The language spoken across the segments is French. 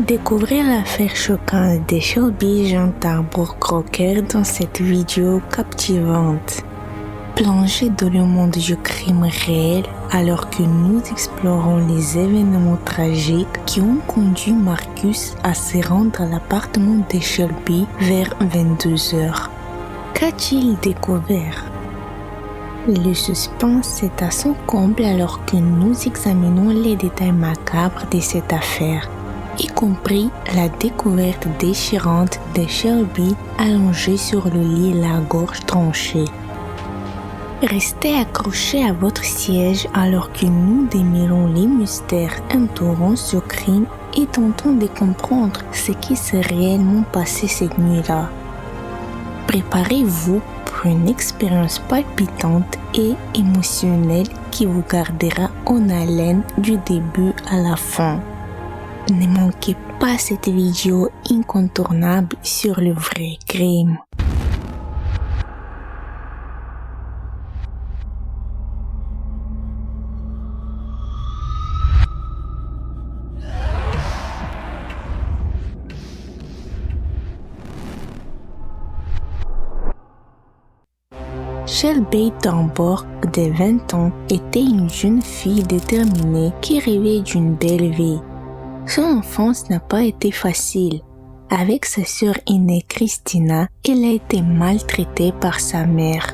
Découvrez l'affaire choquante de Shelby Jean Tarbor Crocker dans cette vidéo captivante. Plongez dans le monde du crime réel alors que nous explorons les événements tragiques qui ont conduit Marcus à se rendre à l'appartement de Shelby vers 22h. Qu'a-t-il découvert? Le suspense est à son comble alors que nous examinons les détails macabres de cette affaire, y compris la découverte déchirante de Shelby allongée sur le lit, la gorge tranchée. Restez accrochés à votre siège alors que nous démêlons les mystères entourant ce crime et tentons de comprendre ce qui s'est réellement passé cette nuit-là. Préparez-vous pour une expérience palpitante et émotionnelle qui vous gardera en haleine du début à la fin. Ne manquez pas cette vidéo incontournable sur le vrai crime. Shelby Tarbor, de 20 ans, était une jeune fille déterminée qui rêvait d'une belle vie. Son enfance n'a pas été facile. Avec sa sœur aînée Christina, elle a été maltraitée par sa mère.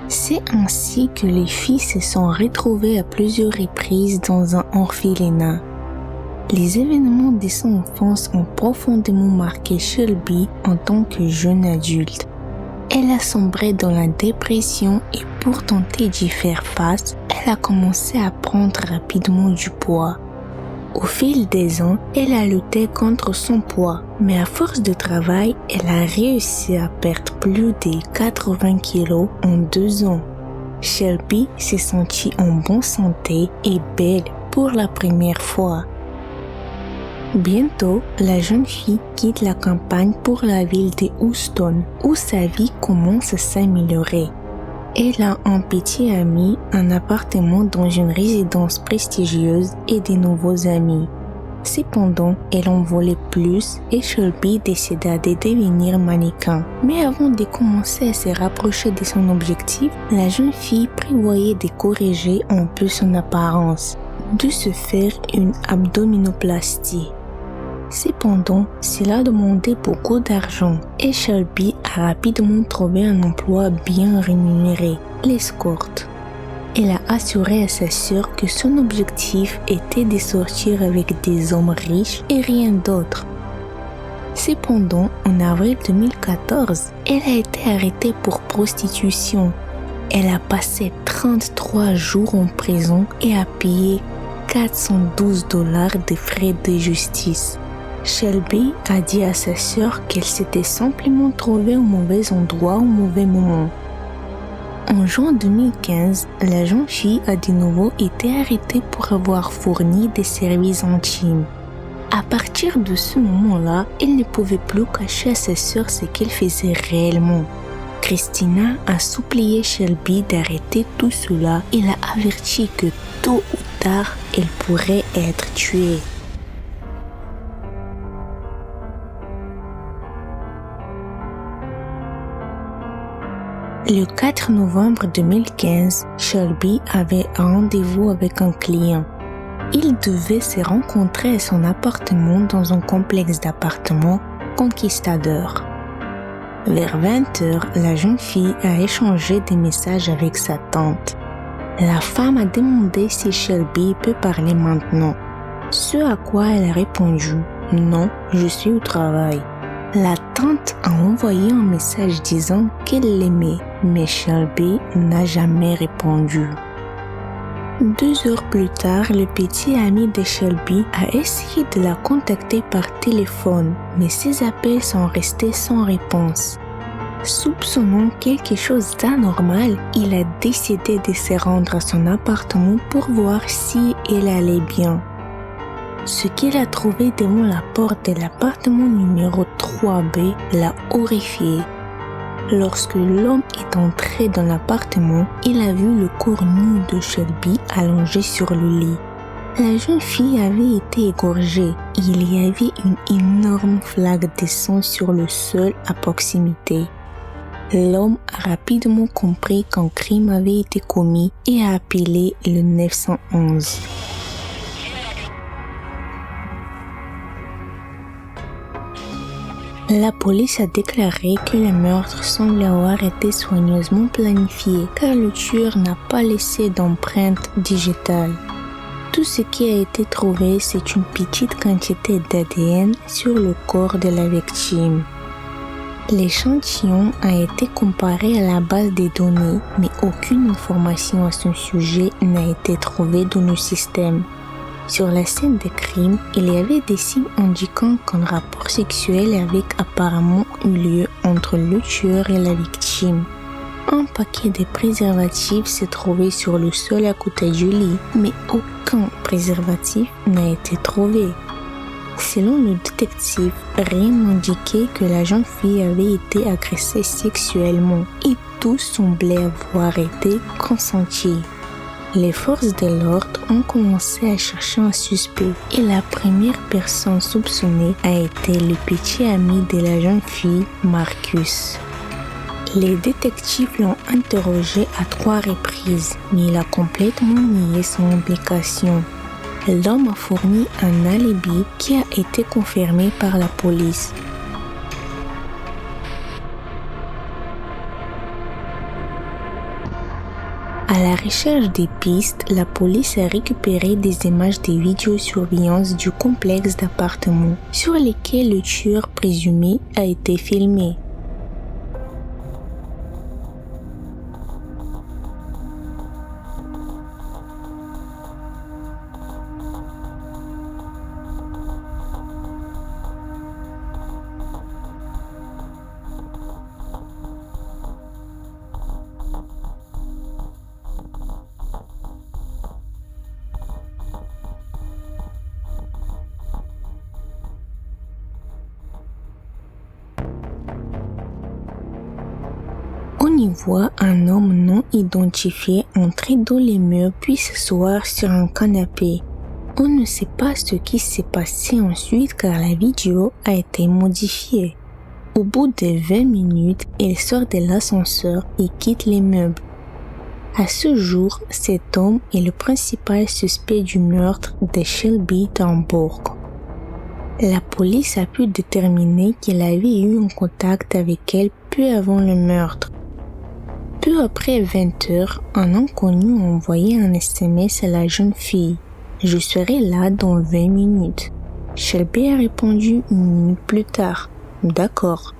C'est ainsi que les filles se sont retrouvées à plusieurs reprises dans un orphelinat. Les événements de son enfance ont profondément marqué Shelby en tant que jeune adulte. Elle a sombré dans la dépression et pour tenter d'y faire face, elle a commencé à prendre rapidement du poids. Au fil des ans, elle a lutté contre son poids, mais à force de travail, elle a réussi à perdre plus de 80 kilos en 2 ans. Shelby s'est sentie en bonne santé et belle pour la première fois. Bientôt, la jeune fille quitte la campagne pour la ville de Houston, où sa vie commence à s'améliorer. Elle a un petit ami, un appartement dans une résidence prestigieuse et de nouveaux amis. Cependant, elle en voulait plus et Shelby décida de devenir mannequin. Mais avant de commencer à se rapprocher de son objectif, la jeune fille prévoyait de corriger un peu son apparence, de se faire une abdominoplastie. Cependant, cela demandait beaucoup d'argent et Shelby a rapidement trouvé un emploi bien rémunéré, l'escorte. Elle a assuré à sa sœur que son objectif était de sortir avec des hommes riches et rien d'autre. Cependant, en avril 2014, elle a été arrêtée pour prostitution. Elle a passé 33 jours en prison et a payé $412 de frais de justice. Shelby a dit à sa sœur qu'elle s'était simplement trouvée au mauvais endroit au mauvais moment. En juin 2015, la jeune fille a de nouveau été arrêtée pour avoir fourni des services intimes. À partir de ce moment-là, elle ne pouvait plus cacher à sa sœur ce qu'elle faisait réellement. Christina a supplié Shelby d'arrêter tout cela et l'a averti que tôt ou tard, elle pourrait être tuée. Le 4 novembre 2015, Shelby avait un rendez-vous avec un client. Ils devaient se rencontrer à son appartement dans un complexe d'appartements Conquistador. Vers 20h, la jeune fille a échangé des messages avec sa tante. La femme a demandé si Shelby peut parler maintenant, ce à quoi elle a répondu « Non, je suis au travail ». La tante a envoyé un message disant qu'elle l'aimait, mais Shelby n'a jamais répondu. 2 heures plus tard, le petit ami de Shelby a essayé de la contacter par téléphone, mais ses appels sont restés sans réponse. Soupçonnant quelque chose d'anormal, il a décidé de se rendre à son appartement pour voir si elle allait bien. Ce qu'il a trouvé devant la porte de l'appartement numéro 3B l'a horrifié. Lorsque l'homme est entré dans l'appartement, il a vu le corps nu de Shelby allongé sur le lit. La jeune fille avait été égorgée et il y avait une énorme flaque de sang sur le sol à proximité. L'homme a rapidement compris qu'un crime avait été commis et a appelé le 911. La police a déclaré que le meurtre semble avoir été soigneusement planifié car le tueur n'a pas laissé d'empreinte digitale. Tout ce qui a été trouvé, c'est une petite quantité d'ADN sur le corps de la victime. L'échantillon a été comparé à la base des données, mais aucune information à son sujet n'a été trouvée dans le système. Sur la scène des crimes, il y avait des signes indiquant qu'un rapport sexuel avait apparemment eu lieu entre le tueur et la victime. Un paquet de préservatifs s'est trouvé sur le sol à côté du lit, mais aucun préservatif n'a été trouvé. Selon le détective, rien n'indiquait que la jeune fille avait été agressée sexuellement et tout semblait avoir été consenti. Les forces de l'ordre ont commencé à chercher un suspect et la première personne soupçonnée a été le petit ami de la jeune fille, Marcus. Les détectives l'ont interrogé à 3 reprises, mais il a complètement nié son implication. L'homme a fourni un alibi qui a été confirmé par la police. À la recherche des pistes, la police a récupéré des images de vidéosurveillance du complexe d'appartements sur lesquels le tueur présumé a été filmé. On y voit un homme non identifié entrer dans les murs puis s'asseoir sur un canapé. On ne sait pas ce qui s'est passé ensuite car la vidéo a été modifiée. Au bout de 20 minutes, il sort de l'ascenseur et quitte les meubles. À ce jour, cet homme est le principal suspect du meurtre de Shelby Turnbourg. La police a pu déterminer qu'il avait eu un contact avec elle peu avant le meurtre. Peu après 20 heures, un inconnu a envoyé un SMS à la jeune fille. « Je serai là dans 20 minutes. » Shelby a répondu 1 minute plus tard. « D'accord. »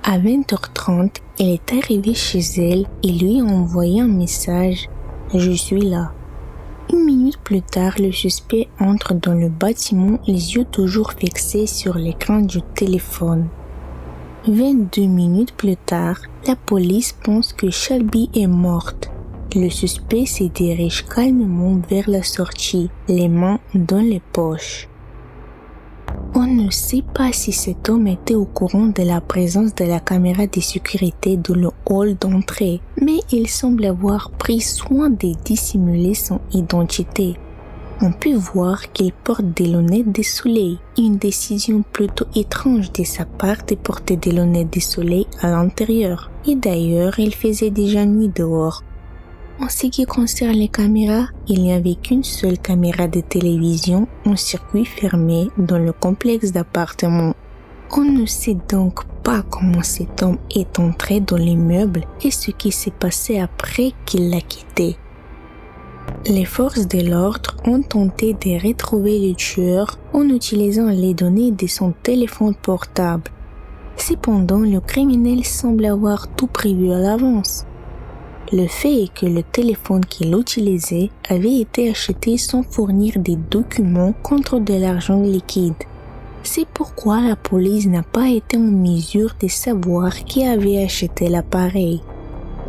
À 20h30, elle est arrivée chez elle et lui a envoyé un message « Je suis là. » 1 minute plus tard, le suspect entre dans le bâtiment, les yeux toujours fixés sur l'écran du téléphone. 22 minutes plus tard, la police pense que Shelby est morte. Le suspect se dirige calmement vers la sortie, les mains dans les poches. On ne sait pas si cet homme était au courant de la présence de la caméra de sécurité dans le hall d'entrée, mais il semble avoir pris soin de dissimuler son identité. On peut voir qu'il porte des lunettes de soleil, une décision plutôt étrange de sa part de porter des lunettes de soleil à l'intérieur. Et d'ailleurs, il faisait déjà nuit dehors. En ce qui concerne les caméras, il n'y avait qu'une seule caméra de télévision en circuit fermé dans le complexe d'appartements. On ne sait donc pas comment cet homme est entré dans l'immeuble et ce qui s'est passé après qu'il l'a quitté. Les forces de l'ordre ont tenté de retrouver le tueur en utilisant les données de son téléphone portable. Cependant, le criminel semble avoir tout prévu à l'avance. Le fait est que le téléphone qu'il utilisait avait été acheté sans fournir des documents contre de l'argent liquide. C'est pourquoi la police n'a pas été en mesure de savoir qui avait acheté l'appareil.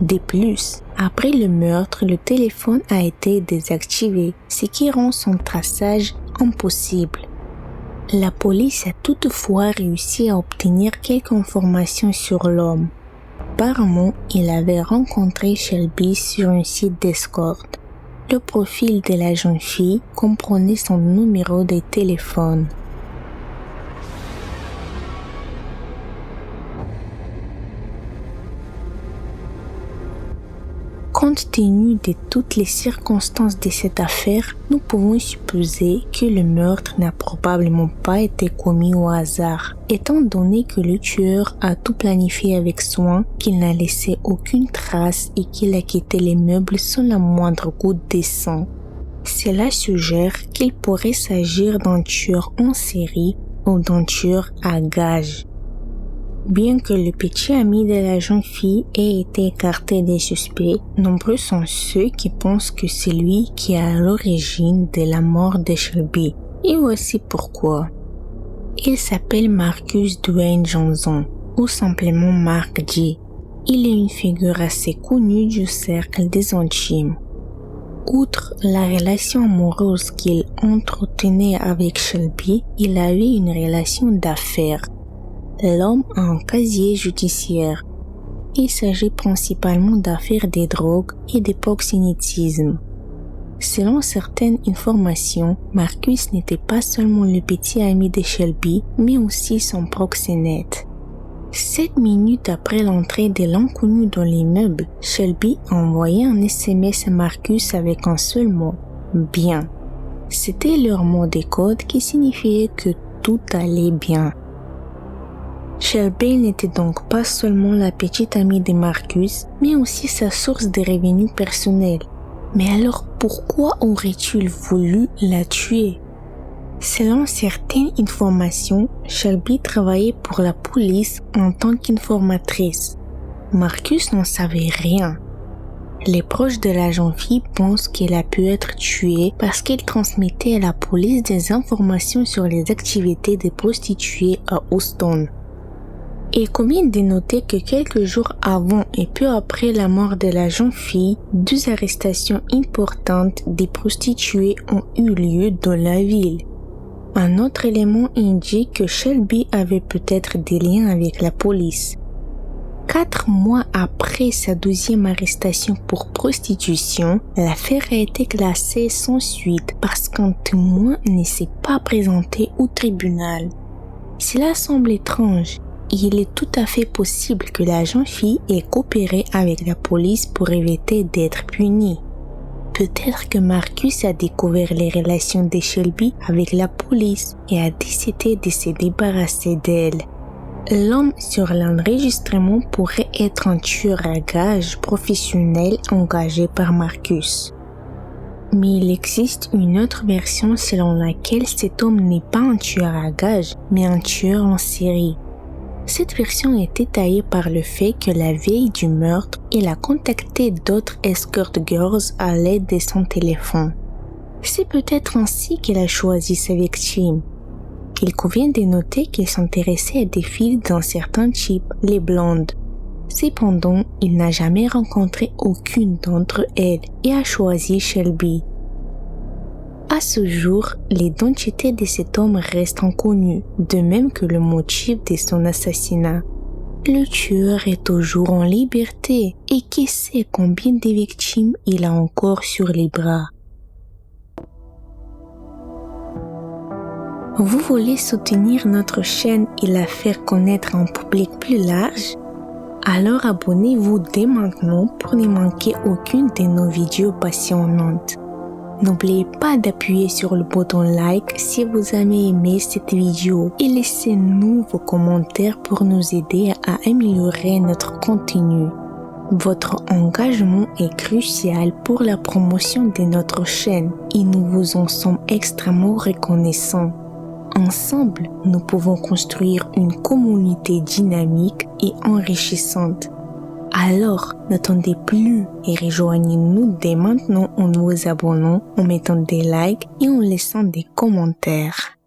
De plus, après le meurtre, le téléphone a été désactivé, ce qui rend son traçage impossible. La police a toutefois réussi à obtenir quelques informations sur l'homme. Apparemment, il avait rencontré Shelby sur un site d'escorte. Le profil de la jeune fille comprenait son numéro de téléphone. Compte tenu de toutes les circonstances de cette affaire, nous pouvons supposer que le meurtre n'a probablement pas été commis au hasard, étant donné que le tueur a tout planifié avec soin, qu'il n'a laissé aucune trace et qu'il a quitté les meubles sans la moindre goutte de sang. Cela suggère qu'il pourrait s'agir d'un tueur en série ou d'un tueur à gages. Bien que le petit ami de la jeune fille ait été écarté des suspects, nombreux sont ceux qui pensent que c'est lui qui est à l'origine de la mort de Shelby. Et voici pourquoi. Il s'appelle Marcus Dwayne Johnson, ou simplement Mark G. Il est une figure assez connue du cercle des intimes. Outre la relation amoureuse qu'il entretenait avec Shelby, il avait une relation d'affaires. L'homme a un casier judiciaire. Il s'agit principalement d'affaires de drogue et de proxénétisme. Selon certaines informations, Marcus n'était pas seulement le petit ami de Shelby, mais aussi son proxénète. 7 minutes après l'entrée de l'inconnu dans l'immeuble, Shelby a envoyé un SMS à Marcus avec un seul mot, « bien ». C'était leur mot de code qui signifiait que tout allait bien. Shelby n'était donc pas seulement la petite amie de Marcus, mais aussi sa source de revenus personnels. Mais alors pourquoi aurait-il voulu la tuer? Selon certaines informations, Shelby travaillait pour la police en tant qu'informatrice. Marcus n'en savait rien. Les proches de la jeune fille pensent qu'elle a pu être tuée parce qu'elle transmettait à la police des informations sur les activités des prostituées à Houston. Il convient de noter que quelques jours avant et peu après la mort de la jeune fille, 2 arrestations importantes des prostituées ont eu lieu dans la ville. Un autre élément indique que Shelby avait peut-être des liens avec la police. 4 mois après sa 12e arrestation pour prostitution, l'affaire a été classée sans suite parce qu'un témoin ne s'est pas présenté au tribunal. Cela semble étrange. Il est tout à fait possible que la jeune fille ait coopéré avec la police pour éviter d'être punie. Peut-être que Marcus a découvert les relations de Shelby avec la police et a décidé de se débarrasser d'elle. L'homme sur l'enregistrement pourrait être un tueur à gages professionnel engagé par Marcus. Mais il existe une autre version selon laquelle cet homme n'est pas un tueur à gages, mais un tueur en série. Cette version est détaillée par le fait que la veille du meurtre, il a contacté d'autres escort girls à l'aide de son téléphone. C'est peut-être ainsi qu'il a choisi sa victime. Il convient de noter qu'il s'intéressait à des filles d'un certain type, les blondes. Cependant, il n'a jamais rencontré aucune d'entre elles et a choisi Shelby. À ce jour, l'identité de cet homme reste inconnue, de même que le motif de son assassinat. Le tueur est toujours en liberté et qui sait combien de victimes il a encore sur les bras. Vous voulez soutenir notre chaîne et la faire connaître à un public plus large? Alors abonnez-vous dès maintenant pour ne manquer aucune de nos vidéos passionnantes. N'oubliez pas d'appuyer sur le bouton like si vous avez aimé cette vidéo et laissez-nous vos commentaires pour nous aider à améliorer notre contenu. Votre engagement est crucial pour la promotion de notre chaîne et nous vous en sommes extrêmement reconnaissants. Ensemble, nous pouvons construire une communauté dynamique et enrichissante. Alors, n'attendez plus et rejoignez-nous dès maintenant en vous abonnant, en mettant des likes et en laissant des commentaires.